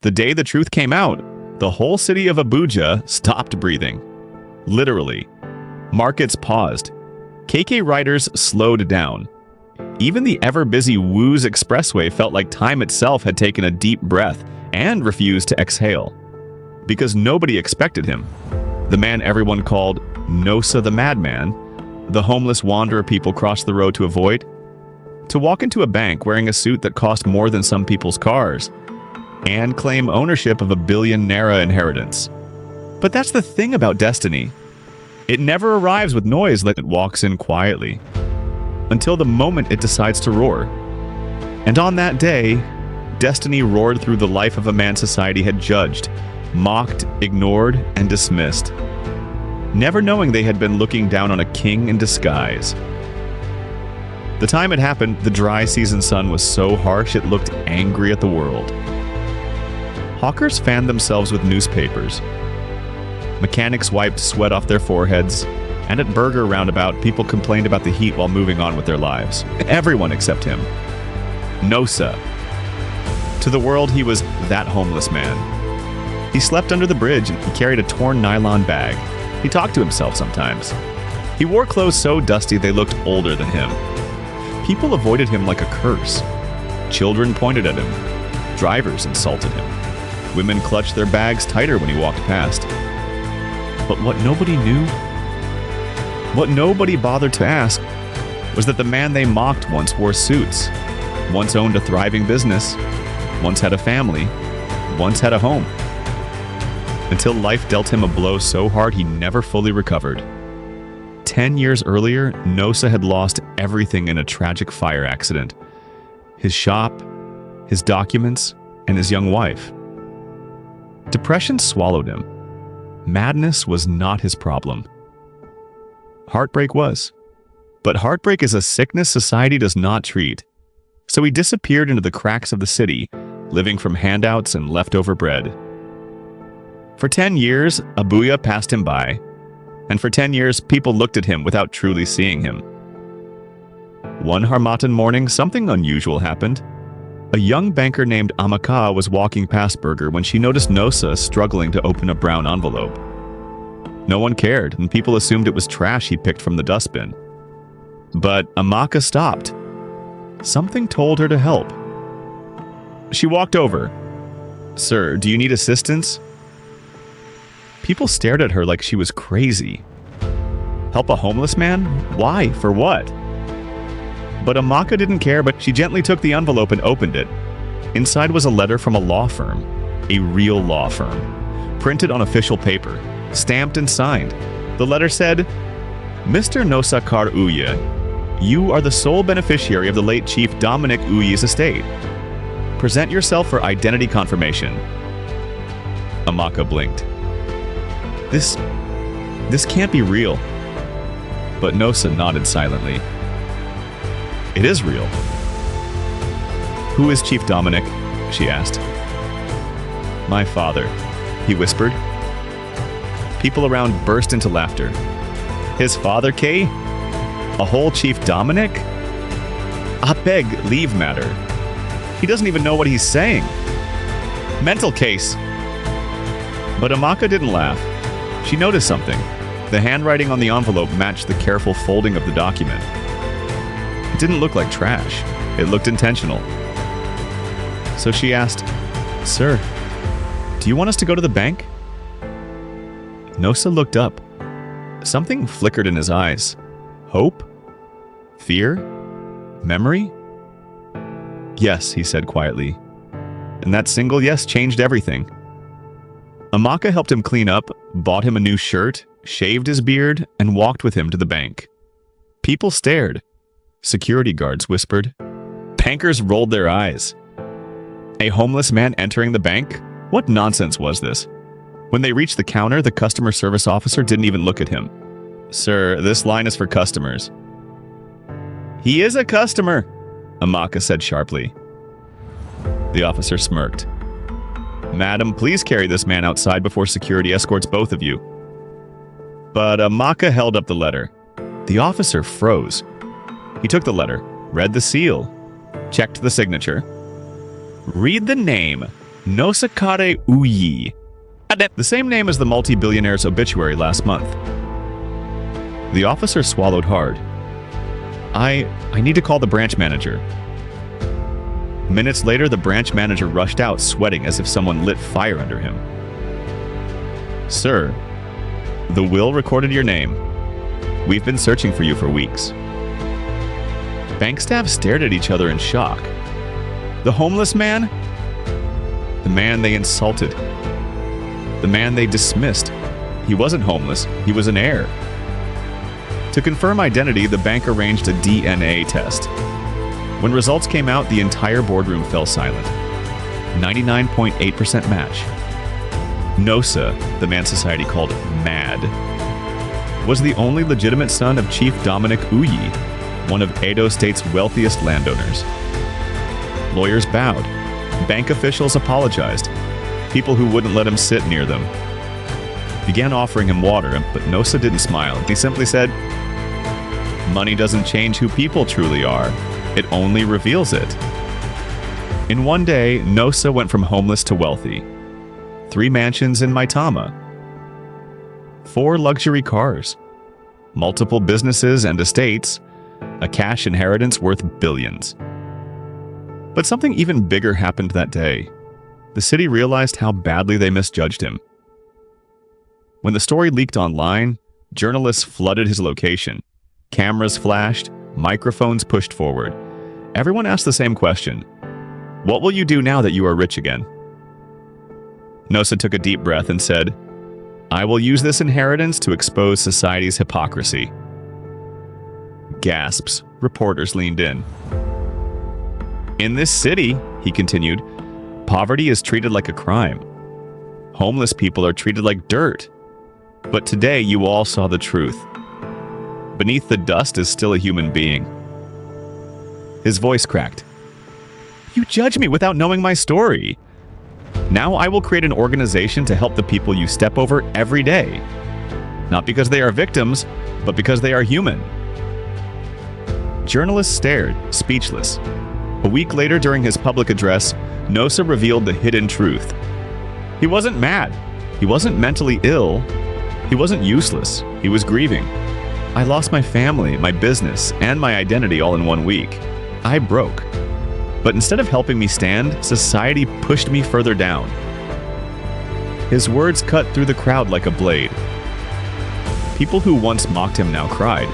The day the truth came out, the whole city of Abuja stopped breathing. Literally. Markets paused. KK riders slowed down. Even the ever-busy Woos Expressway felt like time itself had taken a deep breath and refused to exhale. Because nobody expected him. The man everyone called Nosa the Madman, the homeless wanderer people crossed the road to avoid, to walk into a bank wearing a suit that cost more than some people's cars, and claim ownership of a billion-naira inheritance. But that's the thing about destiny. It never arrives with noise, like it walks in quietly, until the moment it decides to roar. And on that day, destiny roared through the life of a man society had judged, mocked, ignored, and dismissed, never knowing they had been looking down on a king in disguise. The time it happened, the dry season sun was so harsh it looked angry at the world. Hawkers fanned themselves with newspapers. Mechanics wiped sweat off their foreheads, and at Burger Roundabout, people complained about the heat while moving on with their lives. Everyone except him. Nosa. To the world, he was that homeless man. He slept under the bridge and he carried a torn nylon bag. He talked to himself sometimes. He wore clothes so dusty they looked older than him. People avoided him like a curse. Children pointed at him. Drivers insulted him. Women clutched their bags tighter when he walked past. But what nobody knew, what nobody bothered to ask, was that the man they mocked once wore suits, once owned a thriving business, once had a family, once had a home. Until life dealt him a blow so hard he never fully recovered. 10 years earlier, Nosa had lost everything in a tragic fire accident. His shop, his documents, and his young wife. Depression swallowed him. Madness was not his problem. Heartbreak was. But heartbreak is a sickness society does not treat. So he disappeared into the cracks of the city, living from handouts and leftover bread. For 10 years, Abuya passed him by, and for 10 years, people looked at him without truly seeing him. One Harmattan morning, something unusual happened. A young banker named Amaka was walking past Burger when she noticed Nosa struggling to open a brown envelope. No one cared, and people assumed it was trash he picked from the dustbin. But Amaka stopped. Something told her to help. She walked over. "Sir, do you need assistance?" People stared at her like she was crazy. Help a homeless man? Why? For what? But Amaka didn't care, but she gently took the envelope and opened it. Inside was a letter from a law firm. A real law firm. Printed on official paper. Stamped and signed. The letter said, "Mr. Nosakar Uye, you are the sole beneficiary of the late Chief Dominic Uye's estate. Present yourself for identity confirmation." Amaka blinked. This can't be real. But Nosa nodded silently. It is real. "Who is Chief Dominic?" she asked. "My father," he whispered. People around burst into laughter. "His father, Kay? A whole Chief Dominic? I beg, leave matter. He doesn't even know what he's saying. Mental case." But Amaka didn't laugh. She noticed something. The handwriting on the envelope matched the careful folding of the document. It didn't look like trash. It looked intentional. So she asked, "Sir, do you want us to go to the bank?" Nosa looked up. Something flickered in his eyes. Hope? Fear? Memory? "Yes," he said quietly. And that single yes changed everything. Amaka helped him clean up, bought him a new shirt, shaved his beard, and walked with him to the bank. People stared. Security guards whispered. Bankers rolled their eyes. A homeless man entering the bank? What nonsense was this? When they reached the counter, the customer service officer didn't even look at him. "Sir, this line is for customers." "He is a customer," Amaka said sharply. The officer smirked. "Madam, please carry this man outside before security escorts both of you." But Amaka held up the letter. The officer froze. He took the letter, read the seal, checked the signature. "Read the name," Nosakare Uyi, the same name as the multi-billionaire's obituary last month. The officer swallowed hard. I need to call the branch manager. Minutes later, the branch manager rushed out, sweating as if someone lit fire under him. Sir, the will recorded your name. We've been searching for you for weeks. Bank staff stared at each other in shock. The homeless man? The man they insulted. The man they dismissed. He wasn't homeless, he was an heir. To confirm identity, the bank arranged a DNA test. When results came out, the entire boardroom fell silent. 99.8% match. Nosa, the man society called mad, was the only legitimate son of Chief Dominic Uyi, one of Edo State's wealthiest landowners. Lawyers bowed. Bank officials apologized. People who wouldn't let him sit near them began offering him water, but Nosa didn't smile. He simply said, "Money doesn't change who people truly are. It only reveals it." In one day, Nosa went from homeless to wealthy. 3 mansions in Maitama. 4 luxury cars. Multiple businesses and estates. A cash inheritance worth billions. But something even bigger happened that day. The city realized how badly they misjudged him. When the story leaked online, journalists flooded his location. Cameras flashed, microphones pushed forward. Everyone asked the same question. What will you do now that you are rich again? Nosa took a deep breath and said, I will use this inheritance to expose society's hypocrisy. Gasps. Reporters leaned in. In this city, he continued, poverty is treated like a crime. Homeless people are treated like dirt. But today you all saw the truth. Beneath the dust is still a human being. His voice cracked. You judge me without knowing my story. Now I will create an organization to help the people you step over every day. Not because they are victims, but because they are human. Journalists stared, speechless. A week later, during his public address, Nosa revealed the hidden truth. He wasn't mad. He wasn't mentally ill. He wasn't useless. He was grieving. I lost my family, my business, and my identity all in 1 week. I broke. But instead of helping me stand, society pushed me further down. His words cut through the crowd like a blade. People who once mocked him now cried.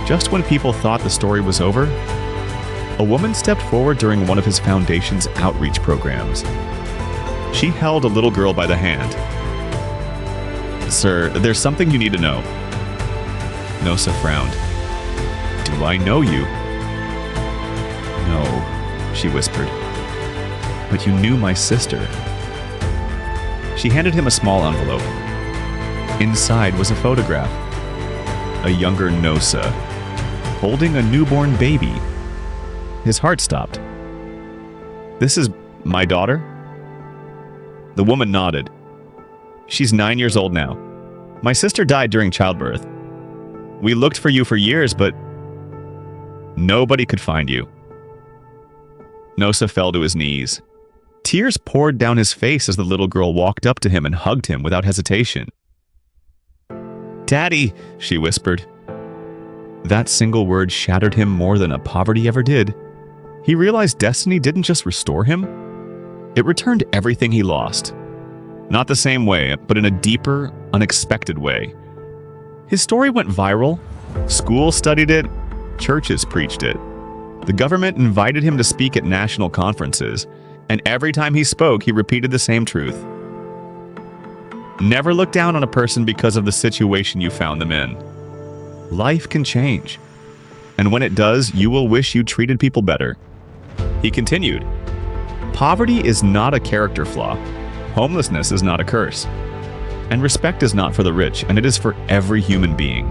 Just when people thought the story was over, a woman stepped forward during one of his foundation's outreach programs. She held a little girl by the hand. Sir, there's something you need to know. Nosa frowned. Do I know you? No, she whispered. But you knew my sister. She handed him a small envelope. Inside was a photograph. A younger Nosa, holding a newborn baby. His heart stopped. This is my daughter? The woman nodded. She's 9 years old now. My sister died during childbirth. We looked for you for years, but nobody could find you. Nosa fell to his knees. Tears poured down his face as the little girl walked up to him and hugged him without hesitation. Daddy, she whispered. That single word shattered him more than a poverty ever did. He realized destiny didn't just restore him, it returned everything he lost. Not the same way, but in a deeper, unexpected way. His story went viral. Schools studied it. Churches preached it. The government invited him to speak at national conferences, and every time he spoke, he repeated the same truth. Never look down on a person because of the situation you found them in. Life can change. And when it does, you will wish you treated people better. He continued, poverty is not a character flaw. Homelessness is not a curse. And respect is not for the rich, and it is for every human being.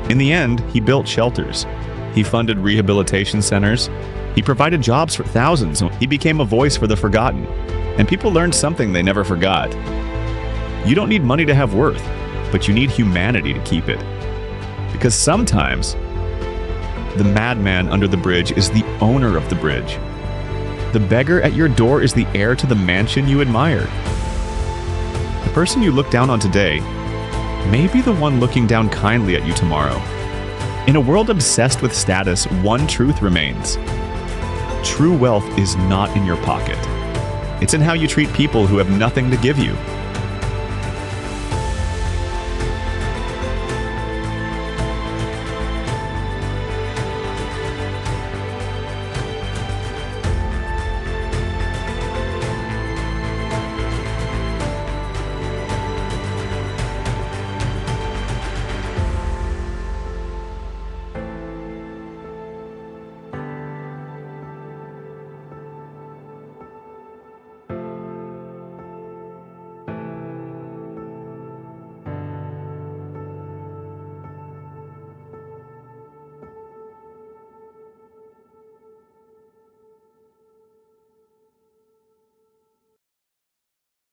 In the end, he built shelters. He funded rehabilitation centers. He provided jobs for thousands. He became a voice for the forgotten. And people learned something they never forgot. You don't need money to have worth, but you need humanity to keep it. Because sometimes, the madman under the bridge is the owner of the bridge. The beggar at your door is the heir to the mansion you admire. The person you look down on today may be the one looking down kindly at you tomorrow. In a world obsessed with status, one truth remains. True wealth is not in your pocket. It's in how you treat people who have nothing to give you.